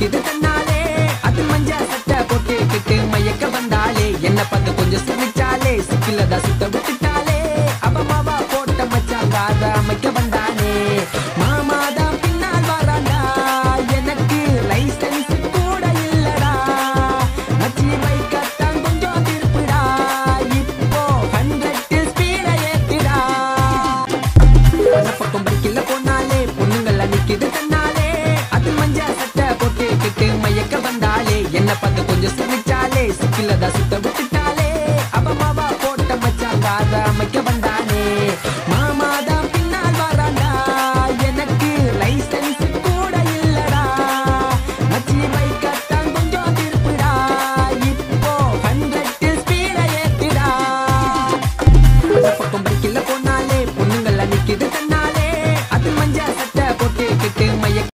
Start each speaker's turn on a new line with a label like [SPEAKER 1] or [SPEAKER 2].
[SPEAKER 1] சிரிக்குது தன்னாலே அது மஞ்ச சட்டை போட்டுக்கிட்டு மயக்க வந்தாலே என்ன பார்த்து கொஞ்சம் சிரிச்சாலே சிக்கிலதா சுத்த விட்டுட்டாலே அவ மாவா போட்ட மச்சாங்க அத அமைக்க வந்தானே